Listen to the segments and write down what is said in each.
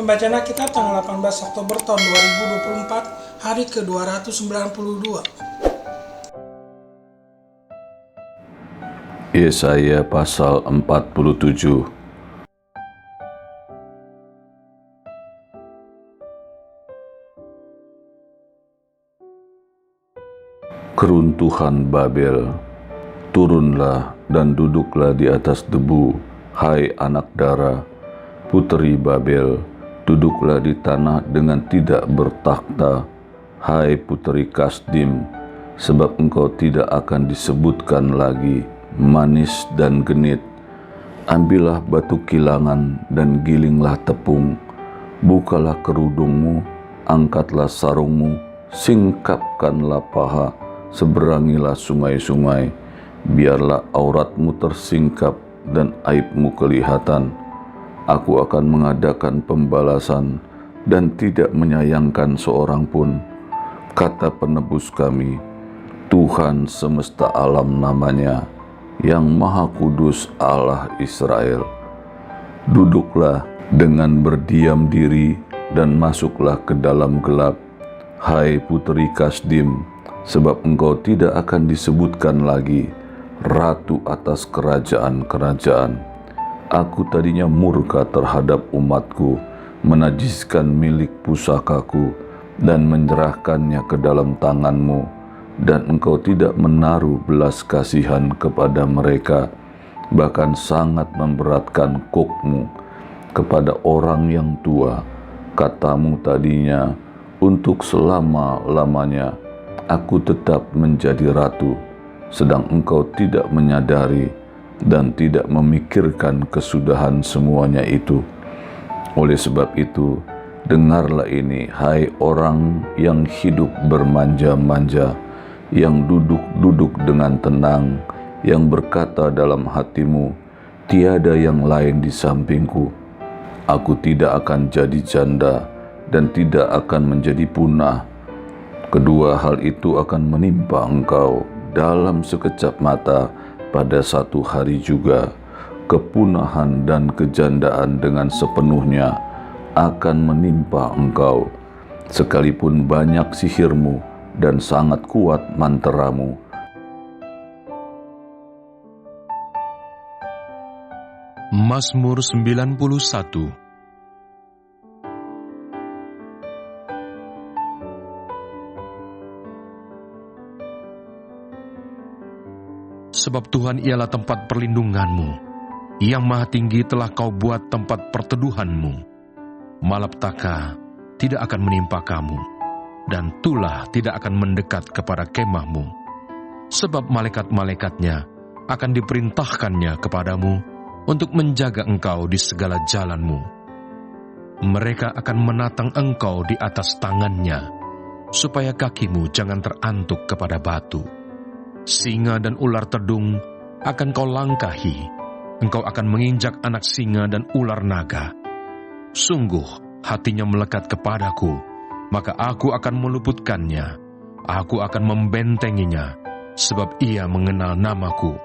Pembacaan Alkitab tanggal 18 Oktober tahun 2024, hari ke-292. Yesaya pasal 47. Keruntuhan Babel, turunlah dan duduklah di atas debu, hai anak dara, puteri Babel, duduklah di tanah dengan tidak bertakhta, hai puteri Kasdim, sebab engkau tidak akan disebutkan lagi manis dan genit. Ambillah batu kilangan dan gilinglah tepung, bukalah kerudungmu, angkatlah sarungmu, singkapkanlah paha, seberangilah sungai-sungai, biarlah auratmu tersingkap dan aibmu kelihatan. Aku akan mengadakan pembalasan dan tidak menyayangkan seorang pun, kata penebus kami, Tuhan semesta alam namanya, yang Maha Kudus Allah Israel. Duduklah dengan berdiam diri dan masuklah ke dalam gelap, hai puteri Kasdim, sebab engkau tidak akan disebutkan lagi ratu atas kerajaan-kerajaan. Aku tadinya murka terhadap umatku, menajiskan milik pusakaku, dan menyerahkannya ke dalam tanganmu, dan engkau tidak menaruh belas kasihan kepada mereka, bahkan sangat memberatkan kokmu kepada orang yang tua. Katamu tadinya, untuk selama-lamanya aku tetap menjadi ratu, sedang engkau tidak menyadari dan tidak memikirkan kesudahan semuanya itu. Oleh sebab itu, dengarlah ini, hai orang yang hidup bermanja-manja, yang duduk-duduk dengan tenang, yang berkata dalam hatimu, tiada yang lain di sampingku. Aku tidak akan jadi janda dan tidak akan menjadi punah. Kedua hal itu akan menimpa engkau dalam sekejap mata. Pada satu hari juga, kepunahan dan kejandaan dengan sepenuhnya akan menimpa engkau, sekalipun banyak sihirmu dan sangat kuat manteramu. Mazmur 91. Sebab Tuhan ialah tempat perlindunganmu, yang Maha Tinggi telah kau buat tempat perteduhanmu. Malapetaka tidak akan menimpa kamu, dan tulah tidak akan mendekat kepada kemahmu. Sebab malaikat-malaikatnya akan diperintahkannya kepadamu untuk menjaga engkau di segala jalanmu. Mereka akan menatang engkau di atas tangannya, supaya kakimu jangan terantuk kepada batu. Singa dan ular tedung akan kau langkahi, engkau akan menginjak anak singa dan ular naga. Sungguh hatinya melekat kepadaku, maka aku akan meluputkannya, aku akan membentenginya, sebab ia mengenal namaku.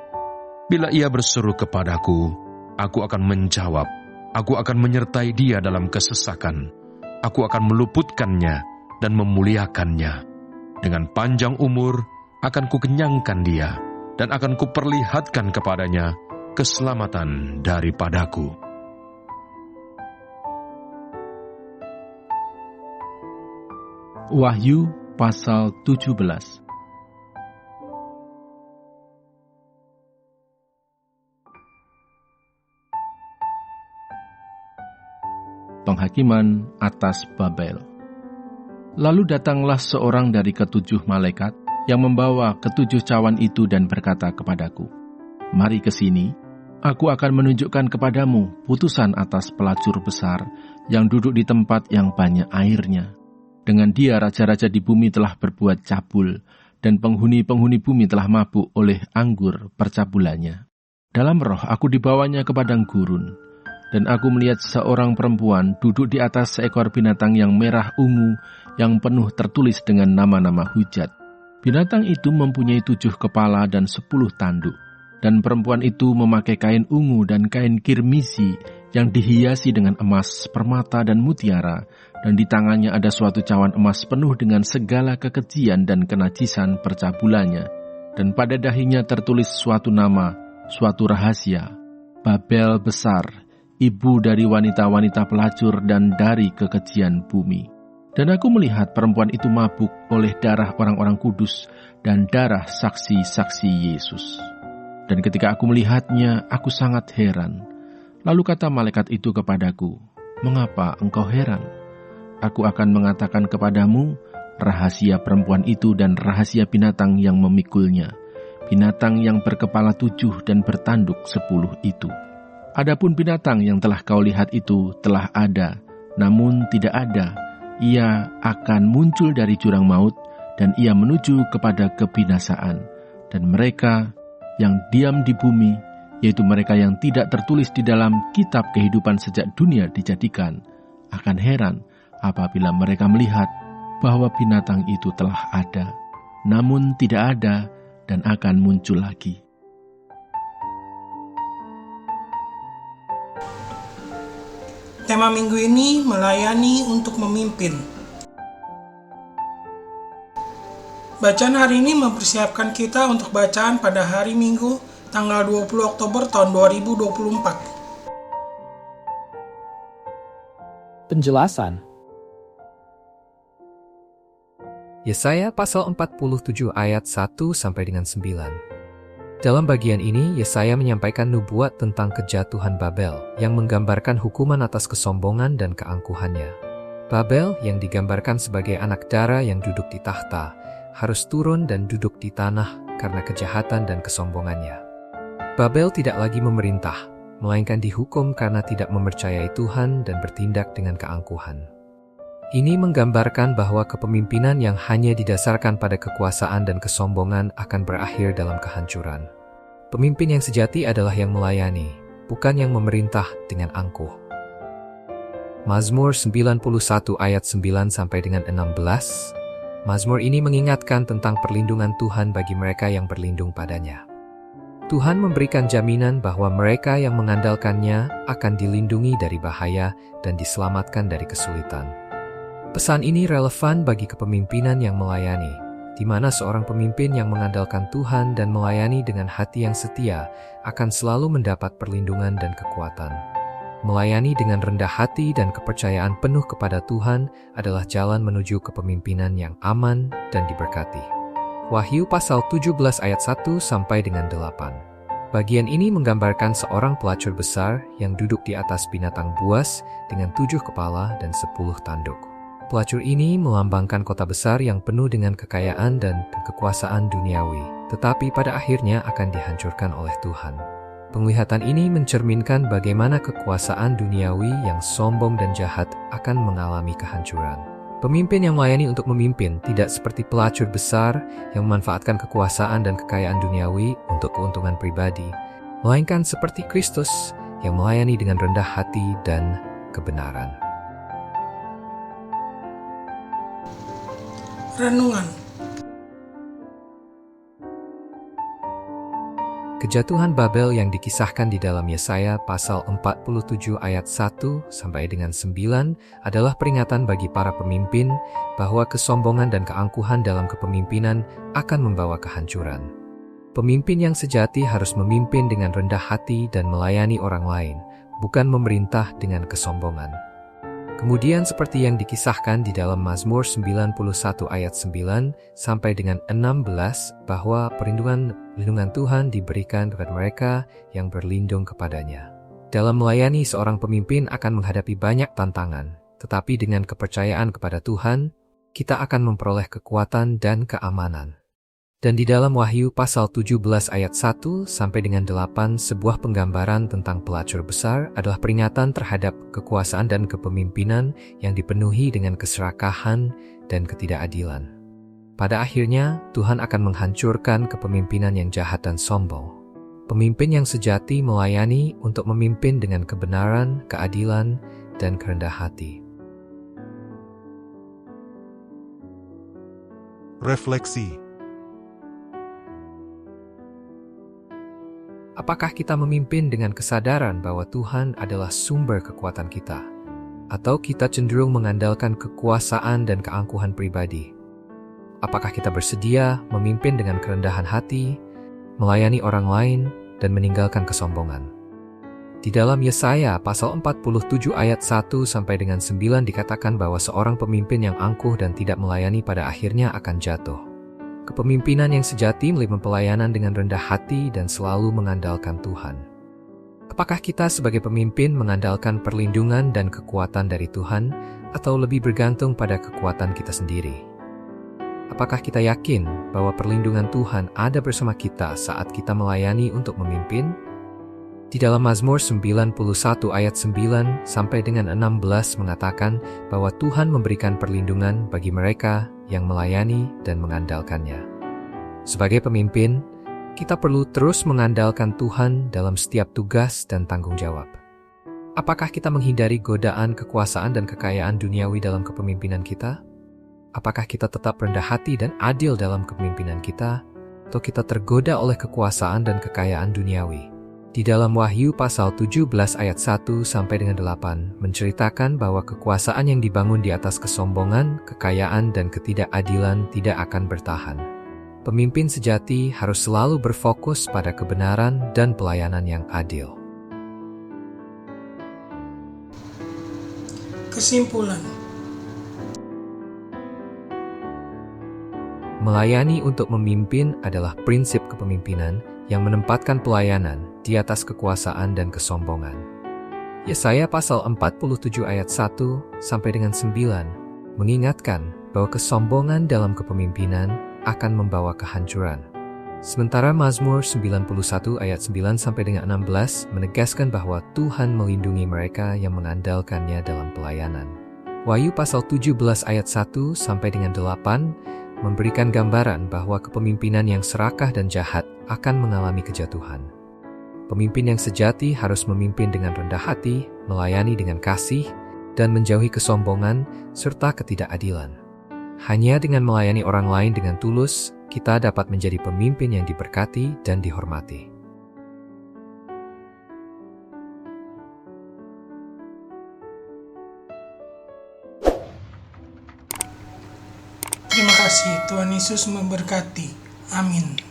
Bila ia berseru kepadaku, aku akan menjawab, aku akan menyertai dia dalam kesesakan, aku akan meluputkannya dan memuliakannya. Dengan panjang umur akan kukenyangkan dia, dan akan kuperlihatkan kepadanya keselamatan daripadaku. Wahyu pasal 17. Penghakiman atas Babel. Lalu datanglah seorang dari ketujuh malaikat yang membawa ketujuh cawan itu dan berkata kepadaku, mari ke sini, aku akan menunjukkan kepadamu putusan atas pelacur besar yang duduk di tempat yang banyak airnya. Dengan dia raja-raja di bumi telah berbuat cabul, dan penghuni-penghuni bumi telah mabuk oleh anggur percabulannya. Dalam roh aku dibawanya ke padang gurun, dan aku melihat seorang perempuan duduk di atas seekor binatang yang merah ungu, yang penuh tertulis dengan nama-nama hujat. Binatang itu mempunyai 7 kepala dan 10 tanduk, dan perempuan itu memakai kain ungu dan kain kirmisi yang dihiasi dengan emas, permata, dan mutiara, dan di tangannya ada suatu cawan emas penuh dengan segala kekejian dan kenajisan percabulannya. Dan pada dahinya tertulis suatu nama, suatu rahasia, Babel besar, ibu dari wanita-wanita pelacur dan dari kekejian bumi. Dan aku melihat perempuan itu mabuk oleh darah orang-orang kudus dan darah saksi-saksi Yesus. Dan ketika aku melihatnya, aku sangat heran. Lalu kata malaikat itu kepadaku, "Mengapa engkau heran? Aku akan mengatakan kepadamu rahasia perempuan itu dan rahasia binatang yang memikulnya, binatang yang berkepala 7 dan bertanduk 10 itu. Adapun binatang yang telah kau lihat itu telah ada, namun tidak ada. Ia akan muncul dari jurang maut, dan ia menuju kepada kebinasaan. Dan mereka yang diam di bumi, yaitu mereka yang tidak tertulis di dalam kitab kehidupan sejak dunia dijadikan, akan heran apabila mereka melihat bahwa binatang itu telah ada, namun tidak ada dan akan muncul lagi." Tema minggu ini melayani untuk memimpin. Bacaan hari ini mempersiapkan kita untuk bacaan pada hari Minggu tanggal 20 Oktober tahun 2024. Penjelasan Yesaya pasal 47 ayat 1 sampai dengan 9. Dalam bagian ini, Yesaya menyampaikan nubuat tentang kejatuhan Babel yang menggambarkan hukuman atas kesombongan dan keangkuhannya. Babel yang digambarkan sebagai anak dara yang duduk di tahta harus turun dan duduk di tanah karena kejahatan dan kesombongannya. Babel tidak lagi memerintah, melainkan dihukum karena tidak mempercayai Tuhan dan bertindak dengan keangkuhan. Ini menggambarkan bahwa kepemimpinan yang hanya didasarkan pada kekuasaan dan kesombongan akan berakhir dalam kehancuran. Pemimpin yang sejati adalah yang melayani, bukan yang memerintah dengan angkuh. Mazmur 91 ayat 9 sampai dengan 16. Mazmur ini mengingatkan tentang perlindungan Tuhan bagi mereka yang berlindung padanya. Tuhan memberikan jaminan bahwa mereka yang mengandalkannya akan dilindungi dari bahaya dan diselamatkan dari kesulitan. Pesan ini relevan bagi kepemimpinan yang melayani, di mana seorang pemimpin yang mengandalkan Tuhan dan melayani dengan hati yang setia akan selalu mendapat perlindungan dan kekuatan. Melayani dengan rendah hati dan kepercayaan penuh kepada Tuhan adalah jalan menuju kepemimpinan yang aman dan diberkati. Wahyu pasal 17 ayat 1 sampai dengan 8. Bagian ini menggambarkan seorang pelacur besar yang duduk di atas binatang buas dengan 7 kepala dan 10 tanduk. Pelacur ini melambangkan kota besar yang penuh dengan kekayaan dan kekuasaan duniawi, tetapi pada akhirnya akan dihancurkan oleh Tuhan. Penglihatan ini mencerminkan bagaimana kekuasaan duniawi yang sombong dan jahat akan mengalami kehancuran. Pemimpin yang melayani untuk memimpin tidak seperti pelacur besar yang memanfaatkan kekuasaan dan kekayaan duniawi untuk keuntungan pribadi, melainkan seperti Kristus yang melayani dengan rendah hati dan kebenaran. Renungan. Kejatuhan Babel yang dikisahkan di dalam Yesaya pasal 47 ayat 1 sampai dengan 9 adalah peringatan bagi para pemimpin bahwa kesombongan dan keangkuhan dalam kepemimpinan akan membawa kehancuran. Pemimpin yang sejati harus memimpin dengan rendah hati dan melayani orang lain, bukan memerintah dengan kesombongan. Kemudian seperti yang dikisahkan di dalam Mazmur 91 ayat 9 sampai dengan 16 bahwa perlindungan Tuhan diberikan kepada mereka yang berlindung kepadanya. Dalam melayani, seorang pemimpin akan menghadapi banyak tantangan, tetapi dengan kepercayaan kepada Tuhan, kita akan memperoleh kekuatan dan keamanan. Dan di dalam Wahyu pasal 17 ayat 1 sampai dengan 8, sebuah penggambaran tentang pelacur besar adalah peringatan terhadap kekuasaan dan kepemimpinan yang dipenuhi dengan keserakahan dan ketidakadilan. Pada akhirnya, Tuhan akan menghancurkan kepemimpinan yang jahat dan sombong. Pemimpin yang sejati melayani untuk memimpin dengan kebenaran, keadilan, dan kerendah hati. Refleksi. Apakah kita memimpin dengan kesadaran bahwa Tuhan adalah sumber kekuatan kita? Atau kita cenderung mengandalkan kekuasaan dan keangkuhan pribadi? Apakah kita bersedia memimpin dengan kerendahan hati, melayani orang lain, dan meninggalkan kesombongan? Di dalam Yesaya pasal 47 ayat 1 sampai dengan 9 dikatakan bahwa seorang pemimpin yang angkuh dan tidak melayani pada akhirnya akan jatuh. Kepemimpinan yang sejati meliputi pelayanan dengan rendah hati dan selalu mengandalkan Tuhan. Apakah kita sebagai pemimpin mengandalkan perlindungan dan kekuatan dari Tuhan atau lebih bergantung pada kekuatan kita sendiri? Apakah kita yakin bahwa perlindungan Tuhan ada bersama kita saat kita melayani untuk memimpin? Di dalam Mazmur 91 ayat 9 sampai dengan 16 mengatakan bahwa Tuhan memberikan perlindungan bagi mereka yang melayani dan mengandalkannya. Sebagai pemimpin, kita perlu terus mengandalkan Tuhan dalam setiap tugas dan tanggung jawab. Apakah kita menghindari godaan kekuasaan dan kekayaan duniawi dalam kepemimpinan kita? Apakah kita tetap rendah hati dan adil dalam kepemimpinan kita, atau kita tergoda oleh kekuasaan dan kekayaan duniawi? Di dalam Wahyu pasal 17 ayat 1 sampai dengan 8 menceritakan bahwa kekuasaan yang dibangun di atas kesombongan, kekayaan, dan ketidakadilan tidak akan bertahan. Pemimpin sejati harus selalu berfokus pada kebenaran dan pelayanan yang adil. Kesimpulan. Melayani untuk memimpin adalah prinsip kepemimpinan yang menempatkan pelayanan di atas kekuasaan dan kesombongan. Yesaya pasal 47 ayat 1 sampai dengan 9 mengingatkan bahwa kesombongan dalam kepemimpinan akan membawa kehancuran. Sementara Mazmur 91 ayat 9 sampai dengan 16 menegaskan bahwa Tuhan melindungi mereka yang mengandalkannya dalam pelayanan. Wahyu pasal 17 ayat 1 sampai dengan 8 memberikan gambaran bahwa kepemimpinan yang serakah dan jahat akan mengalami kejatuhan. Pemimpin yang sejati harus memimpin dengan rendah hati, melayani dengan kasih, dan menjauhi kesombongan serta ketidakadilan. Hanya dengan melayani orang lain dengan tulus, kita dapat menjadi pemimpin yang diberkati dan dihormati. Terima kasih, Tuhan Yesus memberkati. Amin.